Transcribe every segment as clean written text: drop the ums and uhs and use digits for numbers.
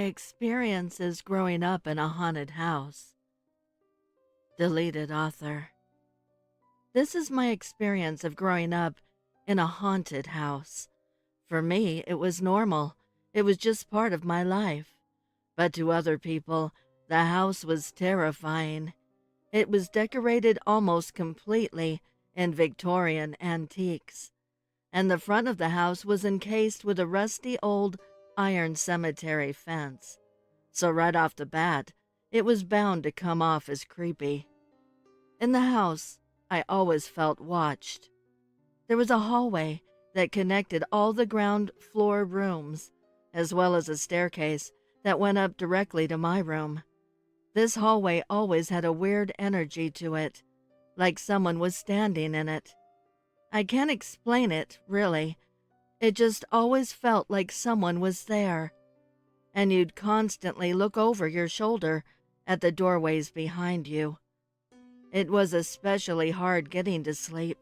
my experiences growing up in a haunted house. Deleted author. This is my experience of growing up in a haunted house. For me, it was normal. It was just part of my life. But to other people, the house was terrifying. It was decorated almost completely in Victorian antiques, and the front of the house was encased with a rusty old iron cemetery fence. So right off the bat, it was bound to come off as creepy. In the house, I always felt watched. There was a hallway that connected all the ground floor rooms, as well as a staircase that went up directly to my room. This hallway always had a weird energy to it, like someone was standing in it. I can't explain it, really. It just always felt like someone was there. And you'd constantly look over your shoulder at the doorways behind you. It was especially hard getting to sleep,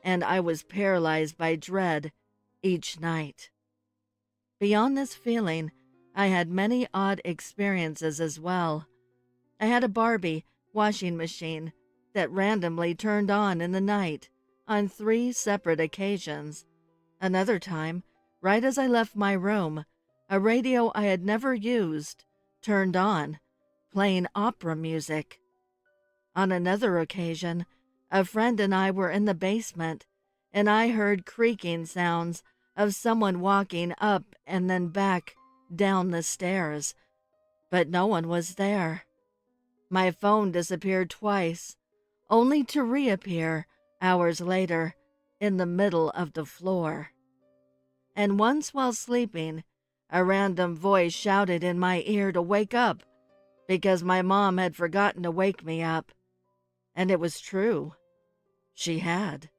and I was paralyzed by dread each night. Beyond this feeling, I had many odd experiences as well. I had a Barbie washing machine that randomly turned on in the night on 3 separate occasions. Another time, right as I left my room, a radio I had never used turned on, playing opera music. On another occasion, a friend and I were in the basement, and I heard creaking sounds of someone walking up and then back down the stairs, but no one was there. My phone disappeared twice, only to reappear hours later in the middle of the floor. And once while sleeping, a random voice shouted in my ear to wake up because my mom had forgotten to wake me up. And it was true. She had.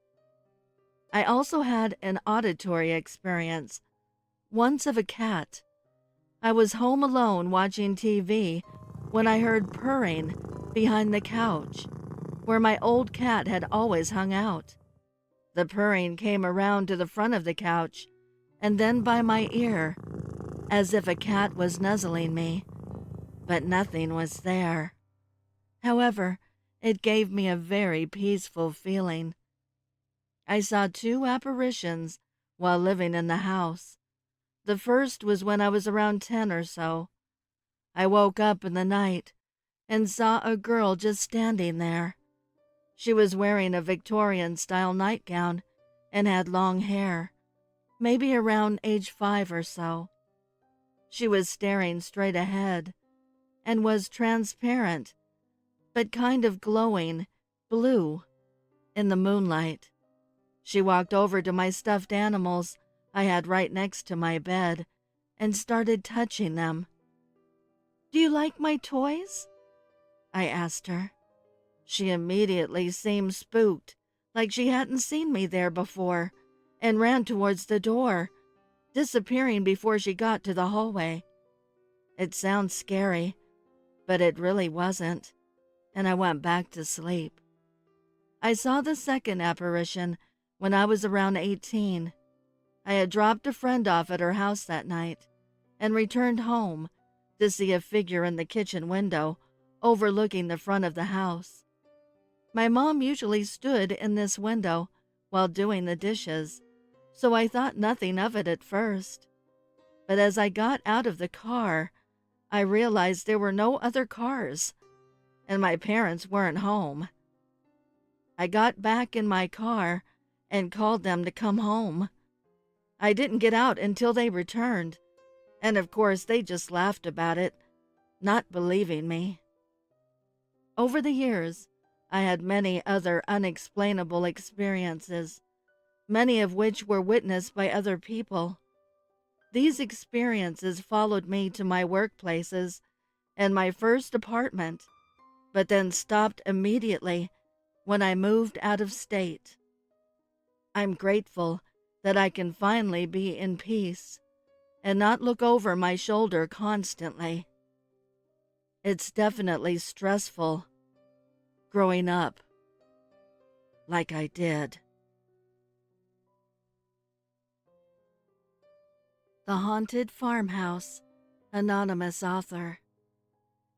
I also had an auditory experience, once of a cat. I was home alone watching TV when I heard purring behind the couch, where my old cat had always hung out. The purring came around to the front of the couch and then by my ear, as if a cat was nuzzling me, but nothing was there. However, it gave me a very peaceful feeling. I saw 2 apparitions while living in the house. The first was when I was around 10 or so. I woke up in the night and saw a girl just standing there. She was wearing a Victorian-style nightgown and had long hair, maybe around age 5 or so. She was staring straight ahead and was transparent, but kind of glowing blue in the moonlight. She walked over to my stuffed animals I had right next to my bed and started touching them. "Do you like my toys?" I asked her. She immediately seemed spooked, like she hadn't seen me there before, and ran towards the door, disappearing before she got to the hallway. It sounds scary, but it really wasn't, and I went back to sleep. I saw the second apparition when I was around 18. I had dropped a friend off at her house that night and returned home to see a figure in the kitchen window overlooking the front of the house. My mom usually stood in this window while doing the dishes, so I thought nothing of it at first. But as I got out of the car, I realized there were no other cars, and my parents weren't home. I got back in my car and called them to come home. I didn't get out until they returned, and of course they just laughed about it, not believing me. Over the years, I had many other unexplainable experiences, many of which were witnessed by other people. These experiences followed me to my workplaces and my first apartment, but then stopped immediately when I moved out of state. I'm grateful that I can finally be in peace and not look over my shoulder constantly. It's definitely stressful growing up like I did. The Haunted Farmhouse Anonymous author.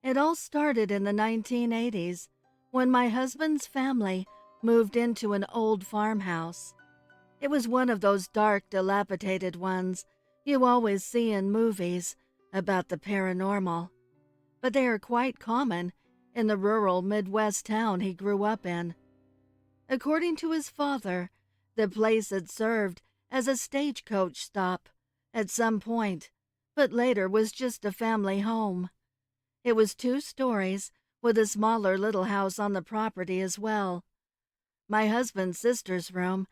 It all started in the 1980s when my husband's family moved into an old farmhouse. It was one of those dark, dilapidated ones you always see in movies about the paranormal, but they are quite common in the rural Midwest town he grew up in. According to his father, the place had served as a stagecoach stop at some point, but later was just a family home. It was 2 stories with a smaller little house on the property as well. My husband's sister's room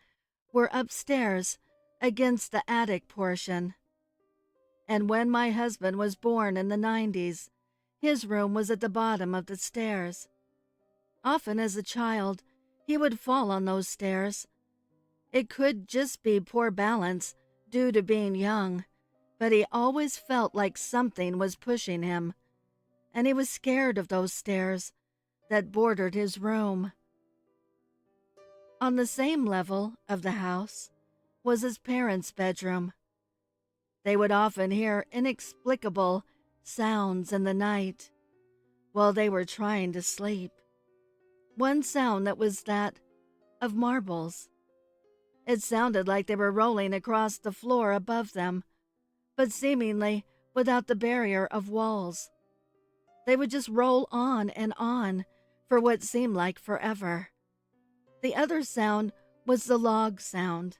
were upstairs against the attic portion. And when my husband was born in the 90s, his room was at the bottom of the stairs. Often as a child, he would fall on those stairs. It could just be poor balance due to being young, but he always felt like something was pushing him, and he was scared of those stairs that bordered his room. On the same level of the house was his parents' bedroom. They would often hear inexplicable sounds in the night while they were trying to sleep. One sound that was that of marbles. It sounded like they were rolling across the floor above them, but seemingly without the barrier of walls. They would just roll on and on for what seemed like forever. The other sound was the log sound.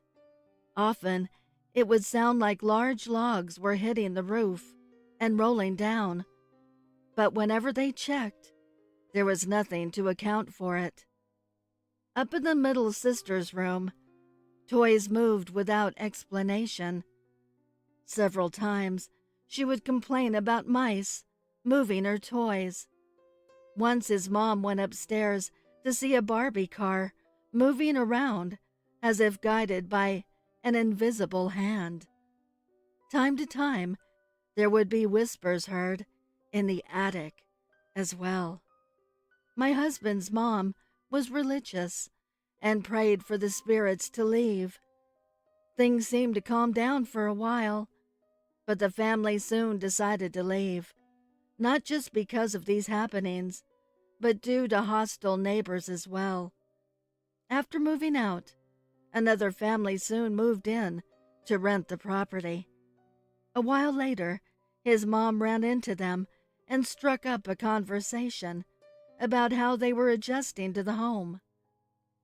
Often, it would sound like large logs were hitting the roof and rolling down, but whenever they checked, there was nothing to account for it. Up in the middle sister's room, toys moved without explanation. Several times, she would complain about mice moving her toys. Once his mom went upstairs to see a Barbie car moving around as if guided by an invisible hand. Time to time, there would be whispers heard in the attic as well. My husband's mom was religious and prayed for the spirits to leave. Things seemed to calm down for a while, but the family soon decided to leave, not just because of these happenings, but due to hostile neighbors as well. After moving out, another family soon moved in to rent the property. A while later, his mom ran into them and struck up a conversation about how they were adjusting to the home.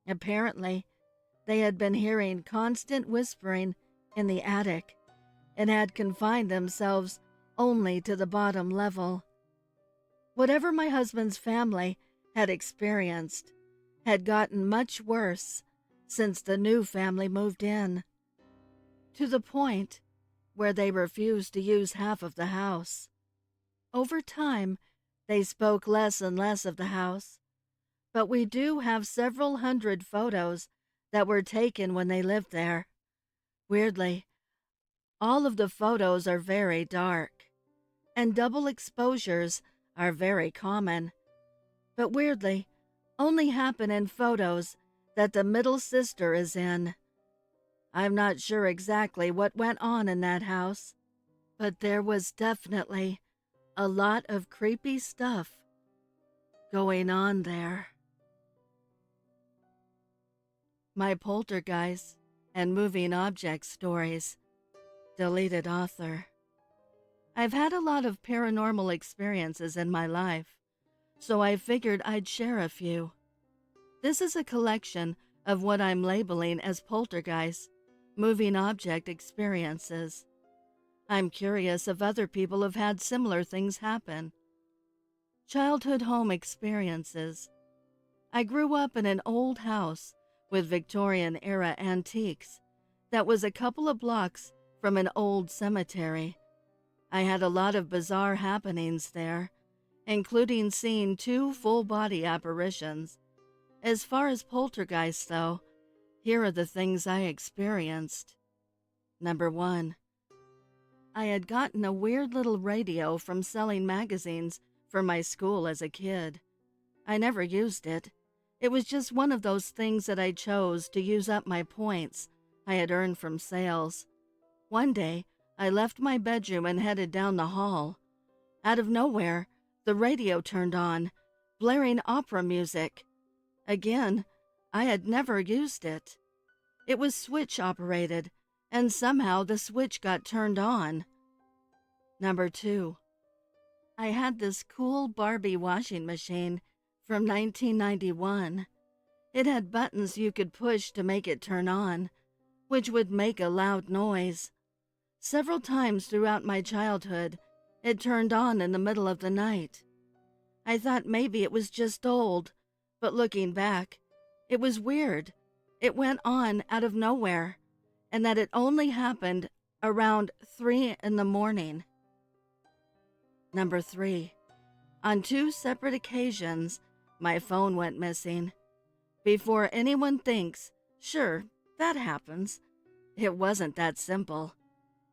Apparently, they had been hearing constant whispering in the attic and had confined themselves only to the bottom level. Whatever my husband's family had experienced had gotten much worse since the new family moved in, to the point where they refused to use half of the house. Over time, they spoke less and less of the house, but we do have several hundred photos that were taken when they lived there. Weirdly, all of the photos are very dark, and double exposures are very common, but weirdly, only happen in photos that the middle sister is in. I'm not sure exactly what went on in that house, but there was definitely a lot of creepy stuff going on there. My poltergeist and moving object stories. Deleted author. I've had a lot of paranormal experiences in my life, so I figured I'd share a few. This is a collection of what I'm labeling as poltergeist, moving object experiences. I'm curious if other people have had similar things happen. Childhood home experiences. I grew up in an old house with Victorian-era antiques that was a couple of blocks from an old cemetery. I had a lot of bizarre happenings there, including seeing 2 full-body apparitions. As far as poltergeists, though, here are the things I experienced. Number 1. I had gotten a weird little radio from selling magazines for my school as a kid. I never used it. It was just one of those things that I chose to use up my points I had earned from sales. One day, I left my bedroom and headed down the hall. Out of nowhere, the radio turned on, blaring opera music. Again, I had never used it. It was switch operated, and somehow the switch got turned on. Number 2. I had this cool Barbie washing machine from 1991. It had buttons you could push to make it turn on, which would make a loud noise. Several times throughout my childhood, it turned on in the middle of the night. I thought maybe it was just old, but looking back, it was weird. It went on out of nowhere, and that it only happened around 3 in the morning. Number 3. On 2 separate occasions, my phone went missing. Before anyone thinks, sure, that happens, it wasn't that simple.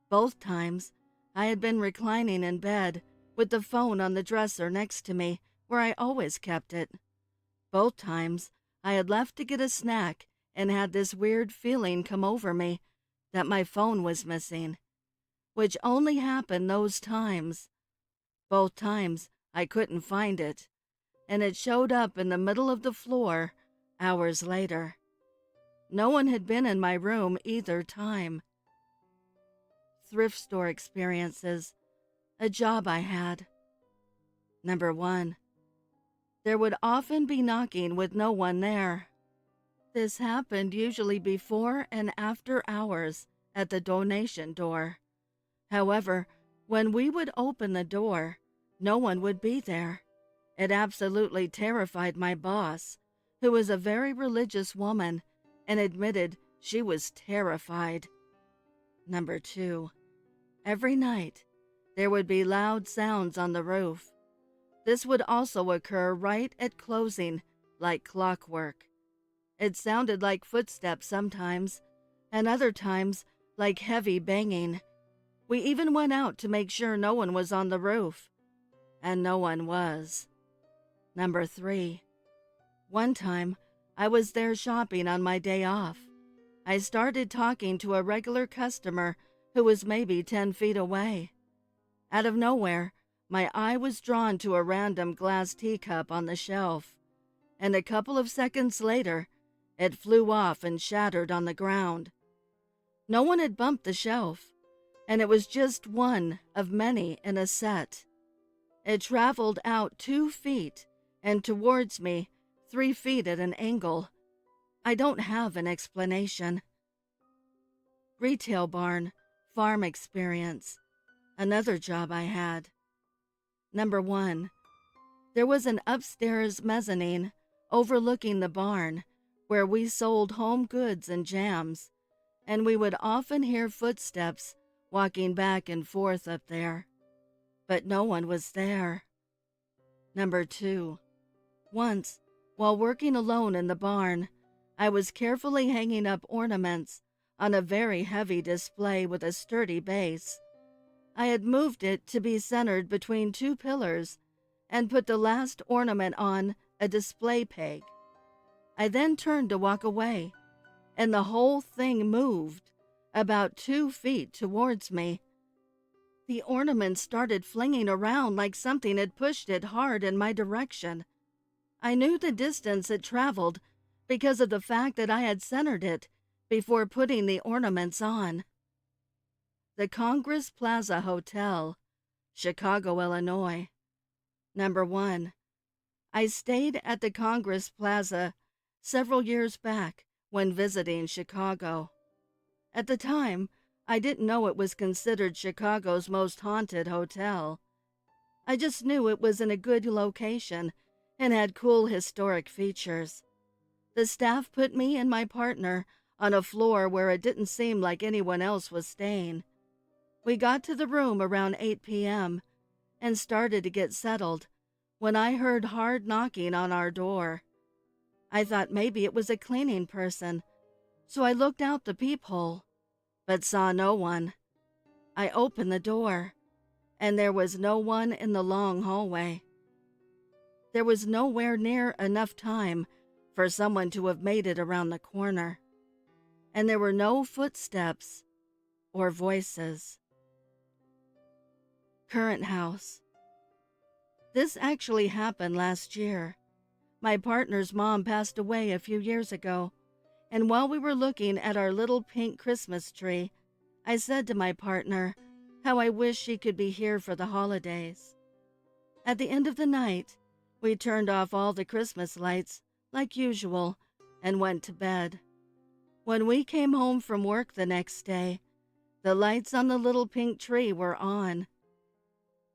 Both times, I had been reclining in bed with the phone on the dresser next to me where I always kept it. Both times, I had left to get a snack and had this weird feeling come over me that my phone was missing, which only happened those times. Both times, I couldn't find it, and it showed up in the middle of the floor hours later. No one had been in my room either time. Thrift store experiences. A job I had. Number 1. There would often be knocking with no one there. This happened usually before and after hours at the donation door. However, when we would open the door, no one would be there. It absolutely terrified my boss, who was a very religious woman, and admitted she was terrified. Number 2. Every night, there would be loud sounds on the roof. This would also occur right at closing, like clockwork. It sounded like footsteps sometimes, and other times like heavy banging. We even went out to make sure no one was on the roof, and no one was. Number 3. One time, I was there shopping on my day off. I started talking to a regular customer who was maybe 10 feet away. Out of nowhere, my eye was drawn to a random glass teacup on the shelf, and a couple of seconds later, it flew off and shattered on the ground. No one had bumped the shelf, and it was just one of many in a set. It traveled out 2 feet and towards me 3 feet at an angle. I don't have an explanation. Retail barn, farm experience. Another job I had. Number 1. There was an upstairs mezzanine overlooking the barn where we sold home goods and jams, and we would often hear footsteps walking back and forth up there. But no one was there. Number 2. Once, while working alone in the barn, I was carefully hanging up ornaments on a very heavy display with a sturdy base. I had moved it to be centered between 2 pillars and put the last ornament on a display peg. I then turned to walk away, and the whole thing moved about 2 feet towards me. The ornament started flinging around like something had pushed it hard in my direction. I knew the distance it traveled because of the fact that I had centered it before putting the ornaments on. The Congress Plaza Hotel, Chicago, Illinois. Number 1. I stayed at the Congress Plaza several years back when visiting Chicago. At the time, I didn't know it was considered Chicago's most haunted hotel. I just knew it was in a good location and had cool historic features. The staff put me and my partner on a floor where it didn't seem like anyone else was staying. We got to the room around 8 p.m. and started to get settled when I heard hard knocking on our door. I thought maybe it was a cleaning person, so I looked out the peephole, but saw no one. I opened the door, and there was no one in the long hallway. There was nowhere near enough time for someone to have made it around the corner, and there were no footsteps or voices. Current house. This actually happened last year. My partner's mom passed away a few years ago, and while we were looking at our little pink Christmas tree, I said to my partner how I wish she could be here for the holidays. At the end of the night, we turned off all the Christmas lights, like usual, and went to bed. When we came home from work the next day, the lights on the little pink tree were on.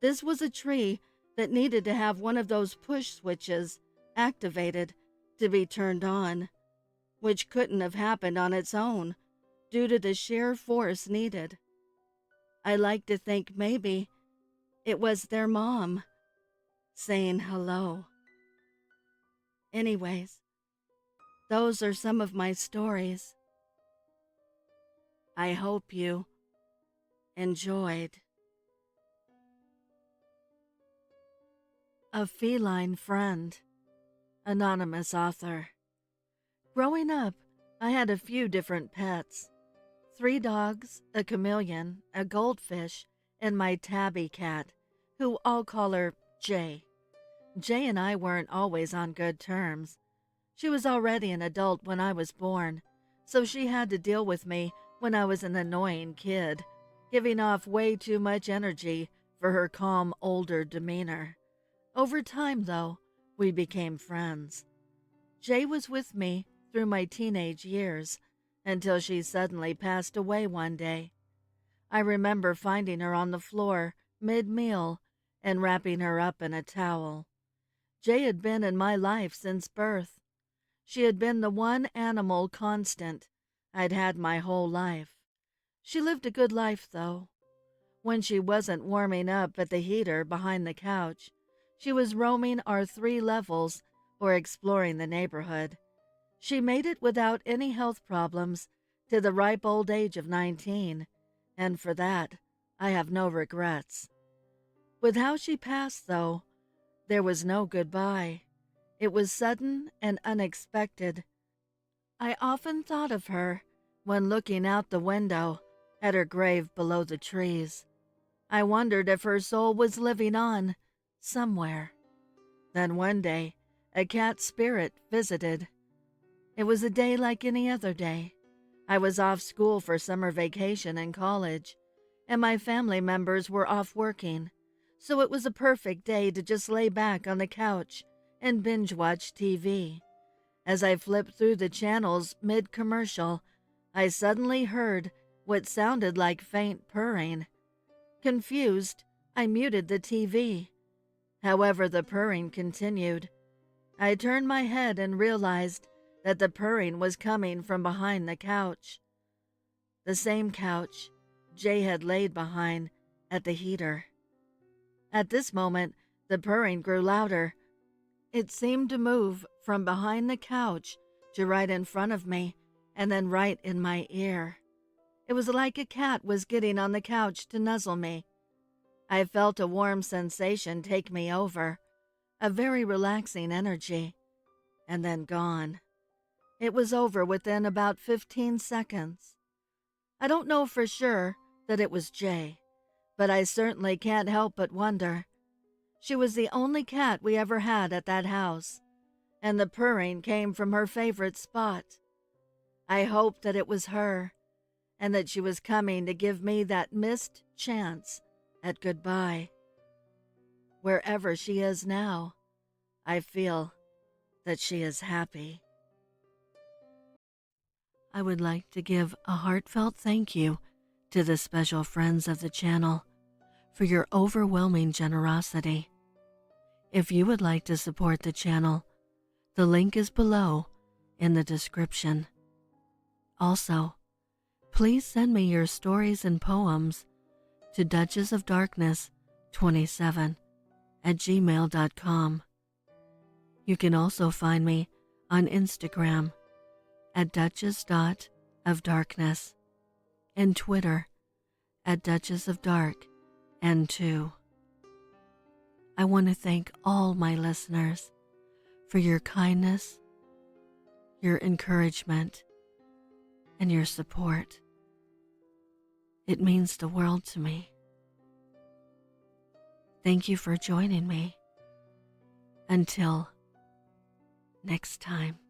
This was a tree that needed to have one of those push switches activated to be turned on, which couldn't have happened on its own due to the sheer force needed. I like to think maybe it was their mom saying hello. Anyways, those are some of my stories. I hope you enjoyed. A Feline Friend, anonymous author. Growing up, I had a few different pets. 3 dogs, a chameleon, a goldfish, and my tabby cat, who I'll call her Jay. Jay and I weren't always on good terms. She was already an adult when I was born, so she had to deal with me when I was an annoying kid, giving off way too much energy for her calm, older demeanor. Over time, though, we became friends. Jay was with me through my teenage years until she suddenly passed away one day. I remember finding her on the floor mid-meal and wrapping her up in a towel. Jay had been in my life since birth. She had been the one animal constant I'd had my whole life. She lived a good life, though. When she wasn't warming up at the heater behind the couch, she was roaming our 3 levels or exploring the neighborhood. She made it without any health problems to the ripe old age of 19, and for that, I have no regrets. With how she passed, though, there was no goodbye. It was sudden and unexpected. I often thought of her when looking out the window at her grave below the trees. I wondered if her soul was living on somewhere. Then one day, a cat spirit visited. It was a day like any other day. I was off school for summer vacation in college, and my family members were off working, so it was a perfect day to just lay back on the couch and binge-watch TV. As I flipped through the channels mid-commercial, I suddenly heard what sounded like faint purring. Confused, I muted the TV. However, the purring continued. I turned my head and realized that the purring was coming from behind the couch. The same couch Jay had laid behind at the heater. At this moment, the purring grew louder. It seemed to move from behind the couch to right in front of me and then right in my ear. It was like a cat was getting on the couch to nuzzle me. I felt a warm sensation take me over, a very relaxing energy, and then gone. It was over within about 15 seconds. I don't know for sure that it was Jay, but I certainly can't help but wonder. She was the only cat we ever had at that house, and the purring came from her favorite spot. I hoped that it was her, and that she was coming to give me that missed chance at goodbye. Wherever she is now, I feel that she is happy. I would like to give a heartfelt thank you to the special friends of the channel for your overwhelming generosity. If you would like to support the channel, the link is below in the description. Also, please send me your stories and poems to duchessofdarkness27@gmail.com. You can also find me on Instagram at duchess.ofdarkness and Twitter at duchessofdarkn2. I want to thank all my listeners for your kindness, your encouragement, and your support. It means the world to me. Thank you for joining me Until next time.